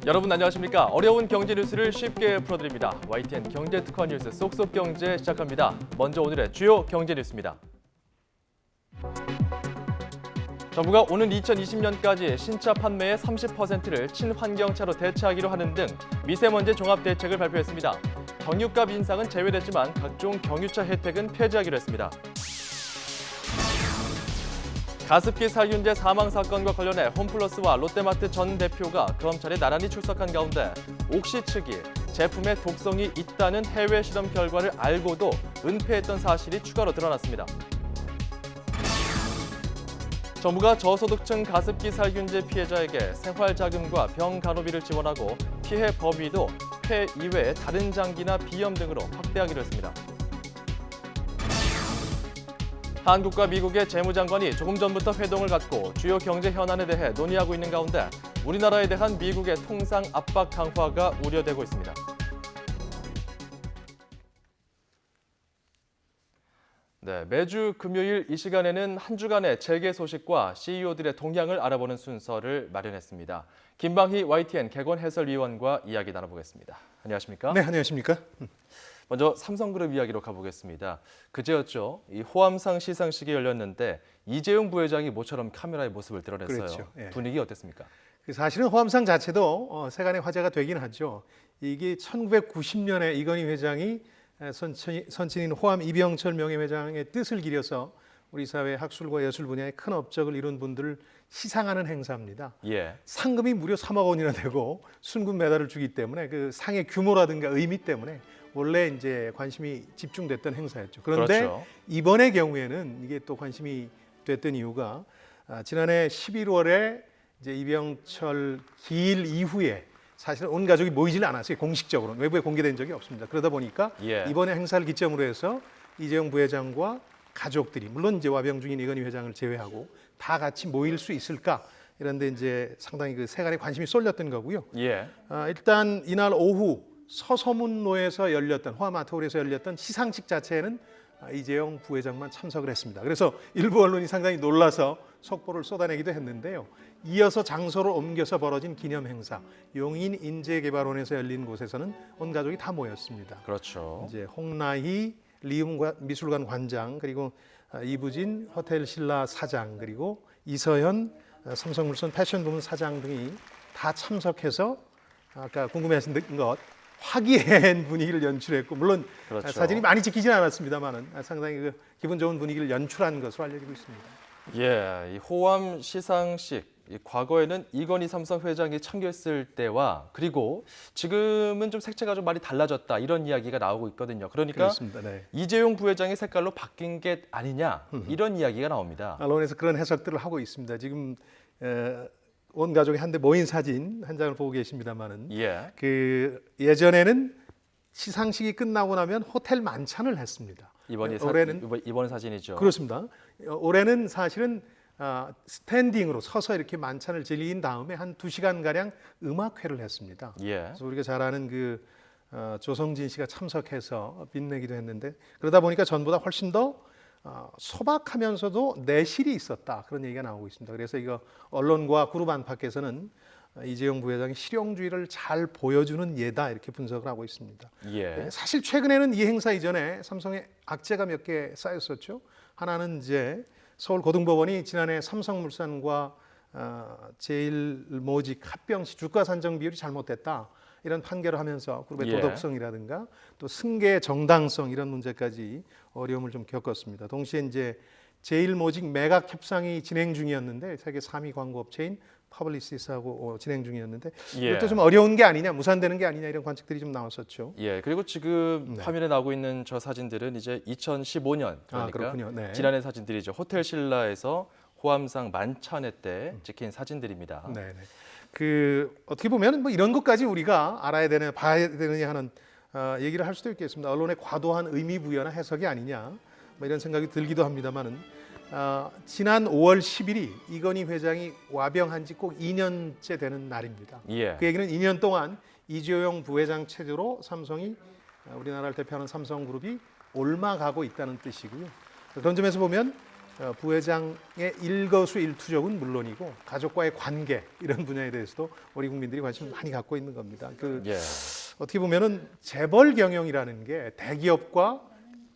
여러분 안녕하십니까? 어려운 경제 뉴스를 쉽게 풀어드립니다. YTN 경제특화 뉴스 쏙쏙 경제 시작합니다. 먼저 오늘의 주요 경제 뉴스입니다. 정부가 오는 2020년까지 신차 판매의 30%를 친환경차로 대체하기로 하는 등 미세먼지 종합 대책을 발표했습니다. 경유값 인상은 제외됐지만 각종 경유차 혜택은 폐지하기로 했습니다. 가습기 살균제 사망 사건과 관련해 홈플러스와 롯데마트 전 대표가 검찰에 나란히 출석한 가운데 옥시 측이 제품에 독성이 있다는 해외 실험 결과를 알고도 은폐했던 사실이 추가로 드러났습니다. 정부가 저소득층 가습기 살균제 피해자에게 생활자금과 병간호비를 지원하고 피해 범위도 폐 이외의 다른 장기나 비염 등으로 확대하기로 했습니다. 한국과 미국의 재무장관이 조금 전부터 회동을 갖고 주요 경제 현안에 대해 논의하고 있는 가운데 우리나라에 대한 미국의 통상 압박 강화가 우려되고 있습니다. 네, 매주 금요일 이 시간에는 한 주간의 재계 소식과 CEO들의 동향을 알아보는 순서를 마련했습니다. 김방희 YTN 개건 해설위원과 이야기 나눠보겠습니다. 안녕하십니까? 네, 안녕하십니까? 먼저 삼성그룹 이야기로 가보겠습니다. 그제였죠. 이 호암상 시상식이 열렸는데 이재용 부회장이 모처럼 카메라의 모습을 드러냈어요. 그렇죠. 예. 분위기 어땠습니까? 사실은 호암상 자체도 세간의 화제가 되긴 하죠. 이게 1990년에 이건희 회장이 선친인 호암 이병철 명예회장의 뜻을 기려서 우리 사회 학술과 예술 분야에 큰 업적을 이룬 분들을 시상하는 행사입니다. 예. 상금이 무려 3억 원이나 되고 순금 메달을 주기 때문에 그 상의 규모라든가 의미 때문에 원래 이제 관심이 집중됐던 행사였죠. 그런데 그렇죠. 이번의 경우에는 이게 또 관심이 됐던 이유가 지난해 11월에 이제 이병철 기일 이후에 사실은 온 가족이 모이질 않았어요. 공식적으로 외부에 공개된 적이 없습니다. 그러다 보니까 예. 이번에 행사를 기점으로 해서 이재용 부회장과 가족들이 물론 이제 와병 중인 이건희 회장을 제외하고 다 같이 모일 수 있을까? 이런데 이제 상당히 그 세간의 관심이 쏠렸던 거고요. 예. 일단 이날 오후 서서문로에서 열렸던 호암 아트홀에서 열렸던 시상식 자체에는 이재용 부회장만 참석을 했습니다. 그래서 일부 언론이 상당히 놀라서 속보를 쏟아내기도 했는데요. 이어서 장소를 옮겨서 벌어진 기념 행사 용인인재개발원에서 열린 곳에서는 온 가족이 다 모였습니다. 그렇죠. 이제 홍나희 리움미술관 관장 그리고 이부진 호텔 신라 사장 그리고 이서현 삼성물산 패션 부문 사장 등이 다 참석해서 아까 궁금해하신 것 화기애애한 분위기를 연출했고 물론 그렇죠. 사진이 많이 찍히지는 않았습니다만은 상당히 그 기분 좋은 분위기를 연출한 것으로 알려지고 있습니다. 예, 이 호암 시상식 이 과거에는 이건희 삼성 회장이 참여했을 때와 그리고 지금은 좀 색채가 좀 많이 달라졌다 이런 이야기가 나오고 있거든요. 그러니까 그렇습니다. 네. 이재용 부회장의 색깔로 바뀐 게 아니냐 이런 이야기가 나옵니다. 언론에서 그런 해석들을 하고 있습니다. 지금 온 가족이 한데 모인 사진 한 장을 보고 계십니다만은 예. 그 예전에는 시상식이 끝나고 나면 호텔 만찬을 했습니다. 이번 사진이죠. 그렇습니다. 올해는 사실은 스탠딩으로 서서 이렇게 만찬을 즐긴 다음에 한 2시간 가량 음악회를 했습니다. 예. 그래서 우리가 잘 아는 그 조성진 씨가 참석해서 빛내기도 했는데 그러다 보니까 전보다 훨씬 더 소박하면서도 내실이 있었다 그런 얘기가 나오고 있습니다. 그래서 이거 언론과 그룹 안팎에서는 이재용 부회장이 실용주의를 잘 보여주는 예다 이렇게 분석을 하고 있습니다. 예. 사실 최근에는 이 행사 이전에 삼성의 악재가 몇 개 쌓였었죠. 하나는 이제 서울고등법원이 지난해 삼성물산과 제일모직 합병 시 주가 산정 비율이 잘못됐다. 이런 판결을 하면서 그룹의 예. 도덕성이라든가 또 승계 정당성 이런 문제까지 어려움을 좀 겪었습니다. 동시에 이제 제일모직 매각 협상이 진행 중이었는데 세계 3위 광고업체인 퍼블리시스하고 진행 중이었는데 예. 이것도 좀 어려운 게 아니냐, 무산되는 게 아니냐 이런 관측들이 좀 나왔었죠. 예. 그리고 지금 화면에 나오고 있는 저 사진들은 이제 2015년 그러니까 그렇군요. 네. 지난해 사진들이죠. 호텔 신라에서 호암상 만찬회 때 찍힌 사진들입니다. 네. 그 어떻게 보면 뭐 이런 것까지 우리가 알아야 되는, 봐야 되느냐 하는 얘기를 할 수도 있겠습니다. 언론의 과도한 의미 부여나 해석이 아니냐 뭐 이런 생각이 들기도 합니다만은 지난 5월 10일이 이건희 회장이 와병한 지 꼭 2년째 되는 날입니다. 예. 그 얘기는 2년 동안 이재용 부회장 체제로 삼성이 우리나라를 대표하는 삼성그룹이 옮아가고 있다는 뜻이고요. 그런 점에서 보면 부회장의 일거수일투족은 물론이고 가족과의 관계 이런 분야에 대해서도 우리 국민들이 관심을 많이 갖고 있는 겁니다. 예. 어떻게 보면은 재벌 경영이라는 게 대기업과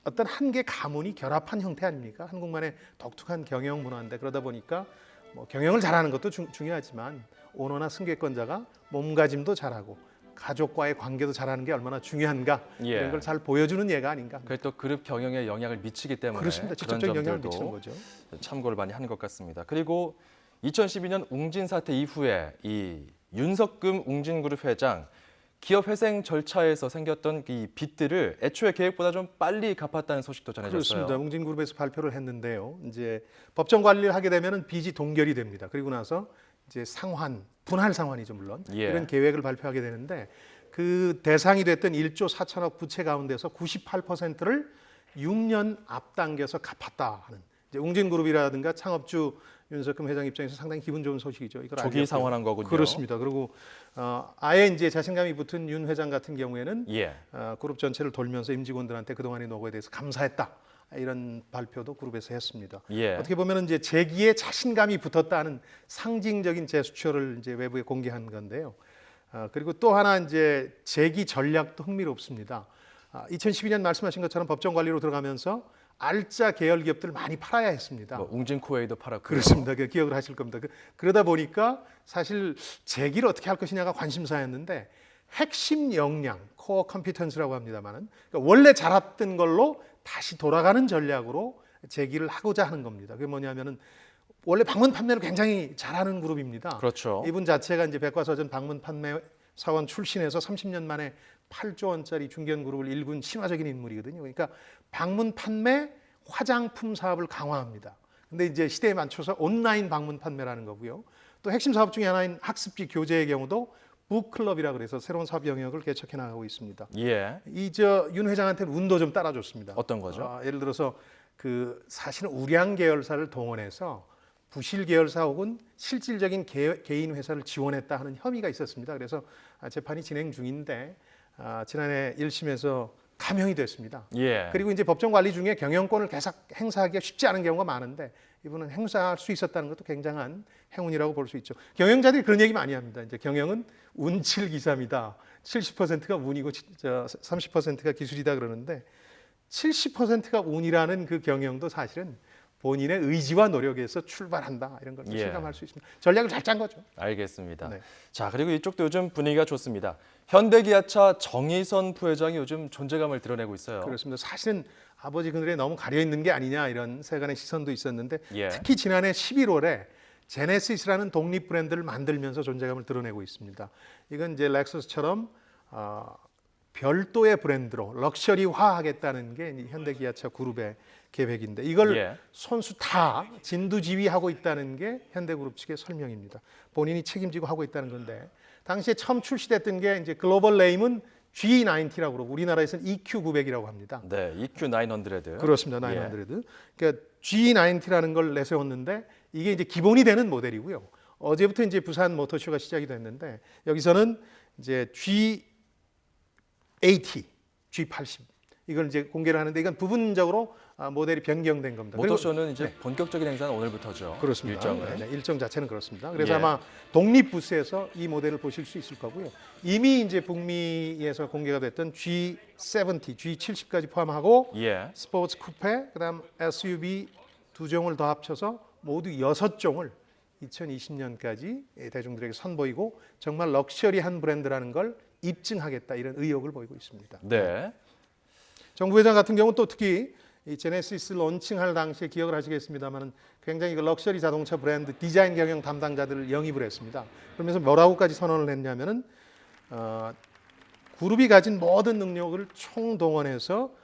어떤 한 개 가문이 결합한 형태 아닙니까? 한국만의 독특한 경영 문화인데 그러다 보니까 뭐 경영을 잘하는 것도 중요하지만 오너나 승객권자가 몸가짐도 잘하고 가족과의 관계도 잘하는 게 얼마나 중요한가 예. 이런 걸 잘 보여주는 예가 아닌가. 그게 또 그룹 경영에 영향을 미치기 때문에 그렇습니다. 그런 직접적인 영향을 점들도 미치는 거죠. 참고를 많이 한 것 같습니다. 그리고 2012년 웅진 사태 이후에 이 윤석금 웅진그룹 회장 기업 회생 절차에서 생겼던 이 빚들을 애초에 계획보다 좀 빨리 갚았다는 소식도 전해졌어요. 그렇습니다. 웅진그룹에서 발표를 했는데요. 이제 법정 관리를 하게 되면은 빚이 동결이 됩니다. 그리고 나서 이제 상환, 분할 상환이죠 물론 예. 이런 계획을 발표하게 되는데 그 대상이 됐던 1조 4천억 부채 가운데서 98%를 6년 앞당겨서 갚았다 하는 이제 웅진그룹이라든가 창업주 윤석금 회장 입장에서 상당히 기분 좋은 소식이죠. 이걸 조기 알겠고요. 상환한 거군요. 그렇습니다. 그리고 아예 이제 자신감이 붙은 윤 회장 같은 경우에는 예. 그룹 전체를 돌면서 임직원들한테 그동안의 노고에 대해서 감사했다. 이런 발표도 그룹에서 했습니다. 예. 어떻게 보면 이제 재기에 자신감이 붙었다는 상징적인 제스처를 이제 외부에 공개한 건데요. 그리고 또 하나 이제 재기 전략도 흥미롭습니다. 2012년 말씀하신 것처럼 법정 관리로 들어가면서 알짜 계열 기업들을 많이 팔아야 했습니다. 뭐 웅진코웨이도 팔았고 그렇습니다. 기억을 하실 겁니다. 그러다 보니까 사실 재기를 어떻게 할 것이냐가 관심사였는데 핵심 역량, 코어 컴피턴스라고 합니다만은 그러니까 원래 잘했던 걸로 다시 돌아가는 전략으로 재기를 하고자 하는 겁니다. 그게 뭐냐면은 원래 방문 판매를 굉장히 잘하는 그룹입니다. 그렇죠. 이분 자체가 이제 백과사전 방문 판매 사원 출신에서 30년 만에 8조 원짜리 중견 그룹을 일군 신화적인 인물이거든요. 그러니까 방문 판매 화장품 사업을 강화합니다. 근데 이제 시대에 맞춰서 온라인 방문 판매라는 거고요. 또 핵심 사업 중에 하나인 학습지 교재의 경우도 북클럽이라 그래서 새로운 사업 영역을 개척해 나가고 있습니다. 예. 윤 회장한테는 운도 좀 따라줬습니다. 어떤 거죠? 예를 들어서 그 사실은 우량 계열사를 동원해서 부실 계열사 혹은 실질적인 개인 회사를 지원했다 하는 혐의가 있었습니다. 그래서 재판이 진행 중인데 지난해 1심에서 감형이 됐습니다. 예. 그리고 이제 법정 관리 중에 경영권을 계속 행사하기가 쉽지 않은 경우가 많은데 이분은 행사할 수 있었다는 것도 굉장한 행운이라고 볼 수 있죠. 경영자들이 그런 얘기 많이 합니다. 이제 경영은 운칠기삼이다. 70%가 운이고 30%가 기술이다 그러는데 70%가 운이라는 그 경영도 사실은 본인의 의지와 노력에서 출발한다 이런 걸 예. 실감할 수 있습니다. 전략을 잘 짠 거죠. 알겠습니다. 네. 자, 그리고 이쪽도 요즘 분위기가 좋습니다. 현대기아차 정의선 부회장이 요즘 존재감을 드러내고 있어요. 그렇습니다. 사실은 아버지 그늘에 너무 가려 있는 게 아니냐 이런 세간의 시선도 있었는데 예. 특히 지난해 11월에 제네시스라는 독립 브랜드를 만들면서 존재감을 드러내고 있습니다. 이건 이제 렉서스처럼 별도의 브랜드로 럭셔리화하겠다는 게 현대기아차 그룹의 계획인데 이걸 예. 선수 다 진두지휘하고 있다는 게 현대그룹 측의 설명입니다. 본인이 책임지고 하고 있다는 건데 당시에 처음 출시됐던 게 이제 글로벌 네임은 G90라고 그러고 우리나라에서는 EQ900이라고 합니다. 네, EQ900. 그렇습니다. 예. 900. 그러니까 G90라는 걸 내세웠는데 이게 이제 기본이 되는 모델이고요. 어제부터 이제 부산 모터쇼가 시작이 됐는데 여기서는 이제 G80, G80 이걸 이제 공개를 하는데 이건 부분적으로 모델이 변경된 겁니다. 모터쇼는 이제 본격적인 행사는 오늘부터죠. 그렇습니다. 일정은. 일정 자체는 그렇습니다. 그래서 예. 아마 독립 부스에서 이 모델을 보실 수 있을 거고요. 이미 이제 북미에서 공개가 됐던 G70, G70까지 포함하고 예. 스포츠 쿠페, 그다음 SUV 두 종을 더 합쳐서 모두 6종을 2020년까지 대중들에게 선보이고 정말 럭셔리한 브랜드라는 걸 입증하겠다 이런 의욕을 보이고 있습니다. 네. 정 부회장 같은 경우는 또 특히 이 제네시스 론칭할 당시에 기억을 하시겠습니다만은 굉장히 그 럭셔리 자동차 브랜드 디자인 경영 담당자들을 영입을 했습니다. 그러면서 뭐라고까지 선언을 했냐면은 그룹이 가진 모든 능력을 총동원해서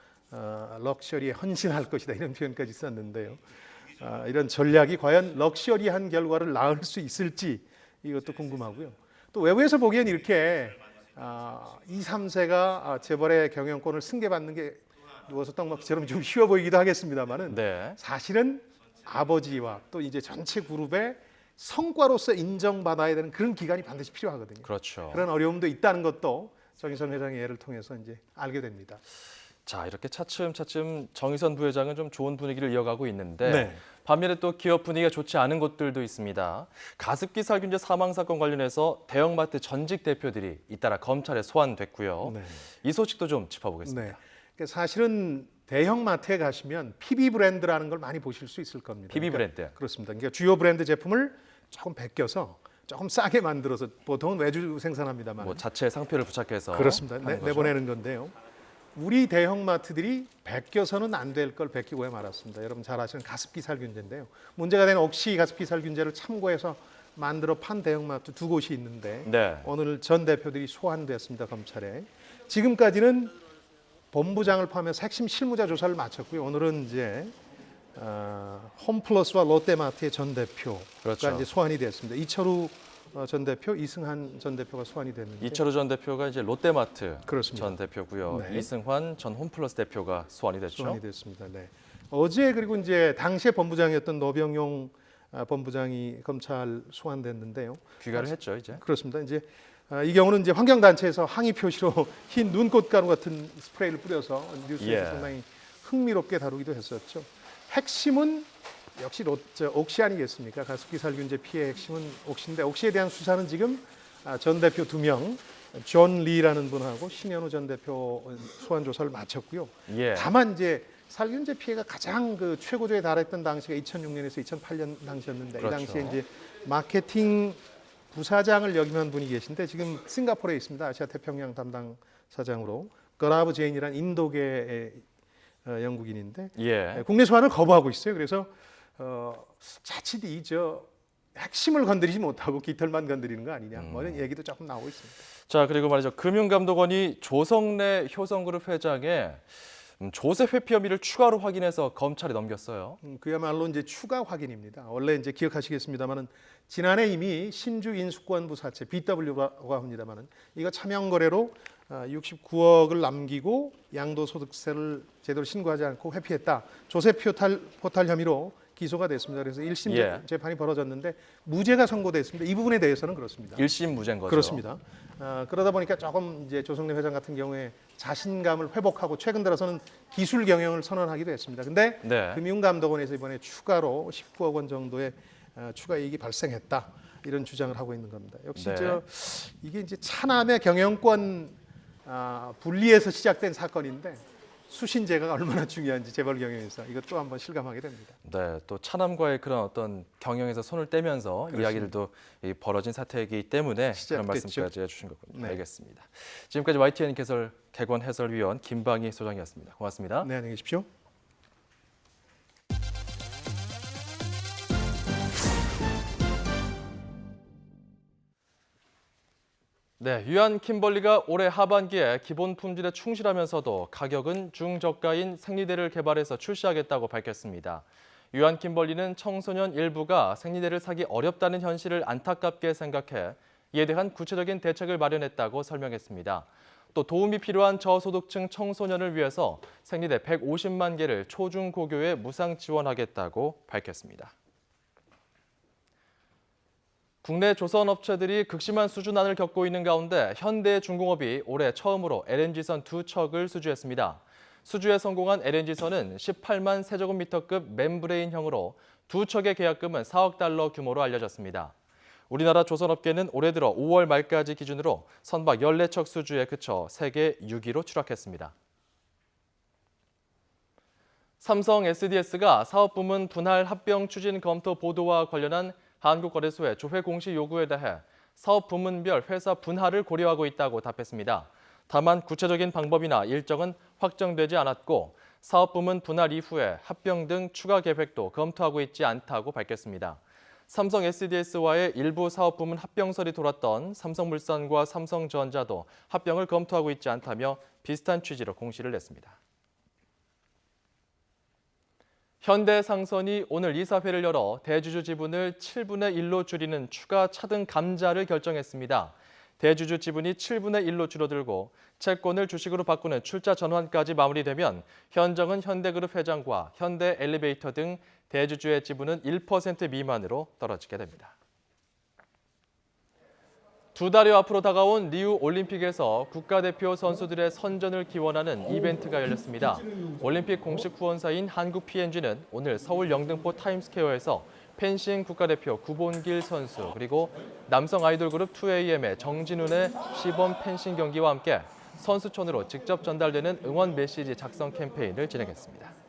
럭셔리에 헌신할 것이다 이런 표현까지 썼는데요. 이런 전략이 과연 럭셔리한 결과를 낳을 수 있을지 이것도 궁금하고요. 또 외부에서 보기엔 이렇게 2, 3세가 재벌의 경영권을 승계받는 게 누워서 떡 먹기처럼 좀 쉬워 보이기도 하겠습니다만은 네. 사실은 아버지와 또 이제 전체 그룹의 성과로서 인정받아야 되는 그런 기간이 반드시 필요하거든요. 그렇죠. 그런 어려움도 있다는 것도 정의선 회장의 예를 통해서 이제 알게 됩니다. 자, 이렇게 차츰차츰 정의선 부회장은 좀 좋은 분위기를 이어가고 있는데 네. 반면에 또 기업 분위기가 좋지 않은 곳들도 있습니다. 가습기 살균제 사망 사건 관련해서 대형마트 전직 대표들이 잇따라 검찰에 소환됐고요. 네. 이 소식도 좀 짚어보겠습니다. 네. 그러니까 사실은 대형마트에 가시면 PB 브랜드라는 걸 많이 보실 수 있을 겁니다. PB 브랜드. 그렇습니다. 그러니까 주요 브랜드 제품을 조금 베껴서 조금 싸게 만들어서 보통은 외주 생산합니다만 뭐 자체 상표를 부착해서 그렇습니다. 하는 거죠. 내보내는 건데요. 우리 대형마트들이 베껴서는 안 될 걸 베끼고 말았습니다. 여러분 잘 아시는 가습기 살균제인데요. 문제가 된 옥시 가습기 살균제를 참고해서 만들어 판 대형마트 두 곳이 있는데 네. 오늘 전 대표들이 소환됐습니다. 검찰에. 지금까지는 본부장을 포함해서 핵심 실무자 조사를 마쳤고요. 오늘은 이제 홈플러스와 롯데마트의 전 대표가 그렇죠. 이제 소환이 됐습니다. 이철우 전 대표, 이승환 전 대표가 소환이 됐는데 이철우 전 대표가 이제 롯데마트 그렇습니다. 전 대표고요. 네. 이승환 전 홈플러스 대표가 소환이 됐죠. 소환이 됐습니다. 네. 어제 그리고 이제 당시에 본부장이었던 노병용 본부장이 검찰 소환됐는데요. 귀가를 했죠, 이제. 그렇습니다. 이제 이 경우는 이제 환경단체에서 항의 표시로 흰 눈꽃가루 같은 스프레이를 뿌려서 뉴스에서 예. 상당히 흥미롭게 다루기도 했었죠. 핵심은 역시 옥시 아니겠습니까? 가습기 살균제 피해 핵심은 옥시인데 옥시에 대한 수사는 지금 전 대표 2명, 존 리라는 분하고 신현우 전 대표 소환 조사를 마쳤고요. 예. 다만 이제 살균제 피해가 가장 그 최고조에 달했던 당시가 2006년에서 2008년 당시였는데 그렇죠. 이 당시에 이제 마케팅 부사장을 역임한 분이 계신데 지금 싱가포르에 있습니다. 아시아 태평양 담당 사장으로 거라브 제인이라는 인도계의 영국인인데 예. 국내 소환을 거부하고 있어요. 그래서 자칫 이저 핵심을 건드리지 못하고 깃털만 건드리는 거 아니냐 뭐 이런 얘기도 조금 나오고 있습니다. 자, 그리고 말이죠. 금융감독원이 조성래 효성그룹 회장의 조세 회피 혐의를 추가로 확인해서 검찰에 넘겼어요. 그야말로 이제 추가 확인입니다. 원래 이제 기억하시겠습니다만은 지난해 이미 신주 인수권부 사채 BW라고 합니다만은 이거 차명 거래로 69억을 남기고 양도소득세를 제대로 신고하지 않고 회피했다. 조세 포탈 혐의로 기소가 됐습니다. 그래서 1심 예. 재판이 벌어졌는데 무죄가 선고됐습니다. 이 부분에 대해서는 그렇습니다. 1심 무죄인 거죠. 그렇습니다. 그러다 보니까 조금 이제 조성래 회장 같은 경우에 자신감을 회복하고 최근 들어서는 기술 경영을 선언하기도 했습니다. 근데 네. 금융감독원에서 이번에 추가로 19억 원 정도의 추가 이익이 발생했다 이런 주장을 하고 있는 겁니다. 역시 네. 이게 이제 차남의 경영권 분리에서 시작된 사건인데 수신제가 얼마나 중요한지 재벌 경영에서 이것 또 한번 실감하게 됩니다. 네, 또 차남과의 그런 어떤 경영에서 손을 떼면서 그렇습니다. 이야기들도 벌어진 사태이기 때문에 그런 시작됐죠. 말씀까지 해주신 거군요. 네. 알겠습니다. 지금까지 YTN 개건 해설위원 김방희 소장이었습니다. 고맙습니다. 네, 안녕히 계십시오. 네, 유한 킴벌리가 올해 하반기에 기본 품질에 충실하면서도 가격은 중저가인 생리대를 개발해서 출시하겠다고 밝혔습니다. 유한 킴벌리는 청소년 일부가 생리대를 사기 어렵다는 현실을 안타깝게 생각해 이에 대한 구체적인 대책을 마련했다고 설명했습니다. 또 도움이 필요한 저소득층 청소년을 위해서 생리대 150만 개를 초중고교에 무상 지원하겠다고 밝혔습니다. 국내 조선업체들이 극심한 수준난을 겪고 있는 가운데 현대중공업이 올해 처음으로 LNG선 2척을 수주했습니다. 수주에 성공한 LNG선은 18만 세제곱미터급 멤브레인형으로 2척의 계약금은 4억 달러 규모로 알려졌습니다. 우리나라 조선업계는 올해 들어 5월 말까지 기준으로 선박 14척 수주에 그쳐 세계 6위로 추락했습니다. 삼성 SDS가 사업부문 분할 합병 추진 검토 보도와 관련한 한국거래소의 조회 공시 요구에 대해 사업 부문별 회사 분할을 고려하고 있다고 답했습니다. 다만 구체적인 방법이나 일정은 확정되지 않았고 사업 부문 분할 이후에 합병 등 추가 계획도 검토하고 있지 않다고 밝혔습니다. 삼성 SDS와의 일부 사업 부문 합병설이 돌았던 삼성물산과 삼성전자도 합병을 검토하고 있지 않다며 비슷한 취지로 공시를 냈습니다. 현대상선이 오늘 이사회를 열어 대주주 지분을 7분의 1로 줄이는 추가 차등 감자를 결정했습니다. 대주주 지분이 7분의 1로 줄어들고 채권을 주식으로 바꾸는 출자 전환까지 마무리되면 현정은 현대그룹 회장과 현대엘리베이터 등 대주주의 지분은 1% 미만으로 떨어지게 됩니다. 2달여 앞으로 다가온 리우 올림픽에서 국가대표 선수들의 선전을 기원하는 이벤트가 열렸습니다. 올림픽 공식 후원사인 한국 P&G는 오늘 서울 영등포 타임스퀘어에서 펜싱 국가대표 구본길 선수 그리고 남성 아이돌 그룹 2AM의 정진훈의 시범 펜싱 경기와 함께 선수촌으로 직접 전달되는 응원 메시지 작성 캠페인을 진행했습니다.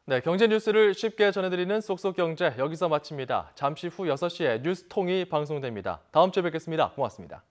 네, 경제 뉴스를 쉽게 전해드리는 쏙쏙경제 여기서 마칩니다. 잠시 후 6시에 뉴스통이 방송됩니다. 다음 주에 뵙겠습니다. 고맙습니다.